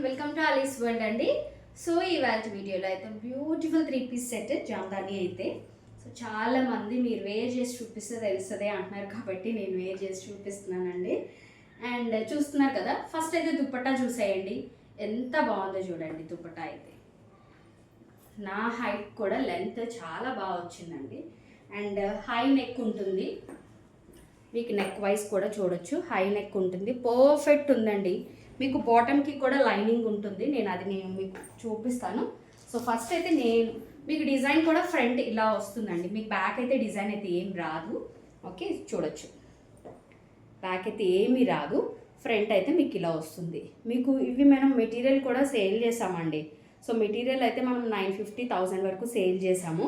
Welcome to all is world అండి. So ఇవాళ వీడియోలో అయితే బ్యూటిఫుల్ 3 పీస్ సెట్ జామ్దాని అయితే సో చాలా మంది మీరు వేర్ చేసి చూపిస్తే తెలుస్తుంది అంటున్నారు కాబట్టి నేను వేర్ చేసి చూపిస్తున్నానండి. అండ్ చూస్తున్నారు కదా, ఫస్ట్ అయితే దుప్పట్టా చూసేయండి ఎంత బాగుందో చూడండి. దుప్పట్టా అయితే నా హైట్ కూడా లెంత్ చాలా బాగా వచ్చిందండి. అండ్ హై నెక్ ఉంటుంది, మీకు నెక్ వైజ్ కూడా చూడొచ్చు. హై నెక్ ఉంటుంది, పర్ఫెక్ట్ ఉందండి. మీకు బాటమ్కి కూడా లైనింగ్ ఉంటుంది, నేను మీకు చూపిస్తాను. సో ఫస్ట్ అయితే నేను మీకు డిజైన్ కూడా ఫ్రంట్ ఇలా వస్తుందండి. మీకు బ్యాక్ అయితే డిజైన్ అయితే ఏం రాదు. ఓకే, చూడొచ్చు బ్యాక్ అయితే ఏమీ రాదు. ఫ్రంట్ అయితే మీకు ఇలా వస్తుంది. మీకు ఇవి మనం మెటీరియల్ కూడా సేల్ చేసామండి. సో మెటీరియల్ అయితే మనం 950,000 వరకు సేల్ చేసాము.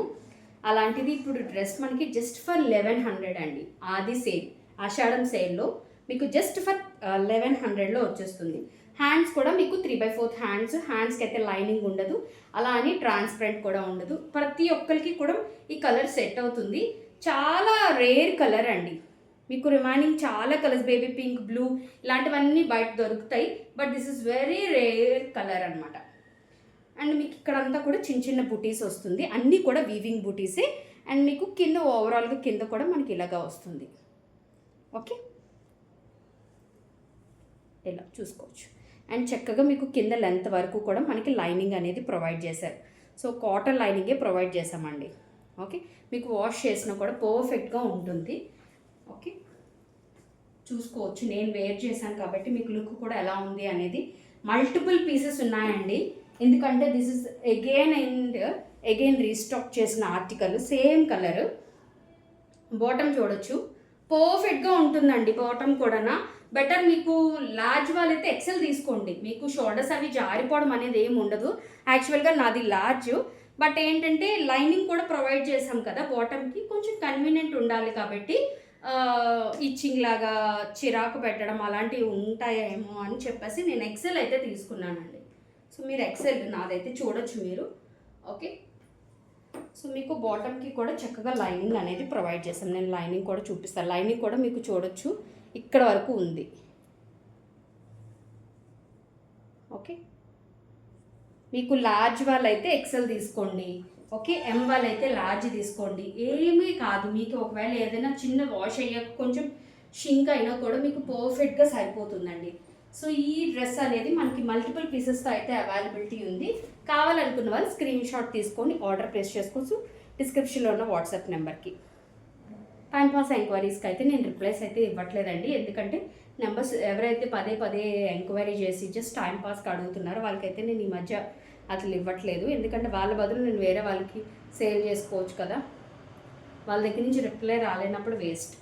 అలాంటిది ఇప్పుడు డ్రెస్ మనకి జస్ట్ ఫర్ 1100 అండి. అది సేల్ ఆషాఢం సేల్లో మీకు జస్ట్ ఫర్ 1100లో వచ్చేస్తుంది. హ్యాండ్స్ కూడా మీకు 3/4 హ్యాండ్స్కి అయితే లైనింగ్ ఉండదు, అలా అని ట్రాన్స్పరెంట్ కూడా ఉండదు. ప్రతి ఒక్కరికి కూడా ఈ కలర్ సెట్ అవుతుంది. చాలా రేర్ కలర్ అండి. మీకు రిమైనింగ్ చాలా కలర్స్, బేబీ పింక్, బ్లూ ఇలాంటివన్నీ బయట దొరుకుతాయి, but this is very rare colour అనమాట. అండ్ మీకు ఇక్కడంతా కూడా చిన్న చిన్న బుటీస్ వస్తుంది, అన్నీ కూడా వీవింగ్ బుటీసే. అండ్ మీకు కింద ఓవరాల్గా కింద కూడా మనకి ఇలాగా వస్తుంది. ఓకే, ఇలా చూసుకోవచ్చు. అండ్ చక్కగా మీకు కింద లెంత్ వరకు కూడా మనకి లైనింగ్ అనేది ప్రొవైడ్ చేశారు. సో కాటన్ లైనింగే ప్రొవైడ్ చేసామండి. ఓకే, మీకు వాష్ చేసినా కూడా పర్ఫెక్ట్గా ఉంటుంది. ఓకే, చూసుకోవచ్చు. నేను వేర్ చేశాను కాబట్టి మీకు లుక్ కూడా ఎలా ఉంది అనేది. మల్టిపుల్ పీసెస్ ఉన్నాయండి, ఎందుకంటే దిస్ ఇస్ అగైన్ రీస్టాక్ చేసిన ఆర్టికల్. Same colour. బాటమ్ చూడొచ్చు, పర్ఫెక్ట్గా ఉంటుందండి. బాటమ్ కూడా బెటర్. మీకు లార్జ్ వాళ్ళైతే ఎక్సెల్ తీసుకోండి, మీకు షోల్డర్స్ అవి జారిపోవడం అనేది ఏమి ఉండదు. యాక్చువల్గా నాది లార్జ్, బట్ ఏంటంటే లైనింగ్ కూడా ప్రొవైడ్ చేసాం కదా బాటమ్కి, కొంచెం కన్వీనియంట్ ఉండాలి కాబట్టి ఇచ్చింగ్ లాగా చిరాకు పెట్టడం అలాంటివి ఉంటాయేమో అని చెప్పేసి నేను ఎక్సెల్ అయితే తీసుకున్నానండి. సో మీరు ఎక్సెల్ నాదైతే చూడొచ్చు మీరు. ఓకే, సో మీకు బాటమ్కి కూడా చక్కగా లైనింగ్ అనేది ప్రొవైడ్ చేస్తాం. నేను లైనింగ్ కూడా చూపిస్తాను. లైనింగ్ కూడా మీకు చూడొచ్చు, ఇక్కడ వరకు ఉంది. ఓకే, మీకు లార్జ్ వాళ్ళైతే ఎక్సెల్ తీసుకోండి. ఓకే, ఎం వాళ్ళైతే లార్జ్ తీసుకోండి. ఏమీ కాదు, మీకు ఒకవేళ ఏదైనా చిన్న వాష్ అయ్యాక కొంచెం షింక్ అయినా కూడా మీకు పర్ఫెక్ట్గా సరిపోతుందండి. సో ఈ డ్రెస్ అనేది మనకి మల్టిపుల్ పీసెస్తో అయితే అవైలబిలిటీ ఉంది. కావాలనుకున్న వాళ్ళు స్క్రీన్ షాట్ తీసుకొని ఆర్డర్ ప్లేస్ చేసుకోవచ్చు డిస్క్రిప్షన్లో ఉన్న వాట్సాప్ నెంబర్కి. టైం పాస్ ఎంక్వైరీస్కి అయితే నేను రిప్లైస్ అయితే ఇవ్వట్లేదండి, ఎందుకంటే నెంబర్స్ ఎవరైతే పదే పదే ఎంక్వైరీ చేసి జస్ట్ టైం పాస్కి అడుగుతున్నారో వాళ్ళకైతే నేను ఈ మధ్య అసలు ఇవ్వట్లేదు. ఎందుకంటే వాళ్ళ బదులు నేను వేరే వాళ్ళకి సేల్ చేసుకోవచ్చు కదా, వాళ్ళ దగ్గర నుంచి రిప్లై రాలేనప్పుడు వేస్ట్.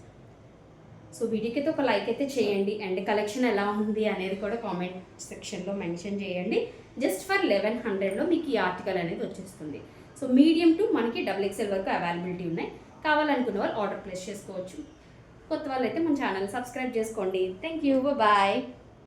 సో వీడియోకి అయితే ఒక లైక్ అయితే చేయండి. అండ్ కలెక్షన్ ఎలా ఉంది అనేది కూడా కామెంట్ సెక్షన్లో మెన్షన్ చేయండి. జస్ట్ ఫర్ 1100లో మీకు ఈ ఆర్టికల్ అనేది వచ్చేస్తుంది. సో మీడియం టు మనకి XXL వరకు అవైలబిలిటీ ఉన్నాయి. కావాలనుకున్న వాళ్ళు ఆర్డర్ ప్లేస్ చేసుకోవచ్చు. కొత్త వాళ్ళు అయితే మన ఛానల్ సబ్స్క్రైబ్ చేసుకోండి. Thank you, bye.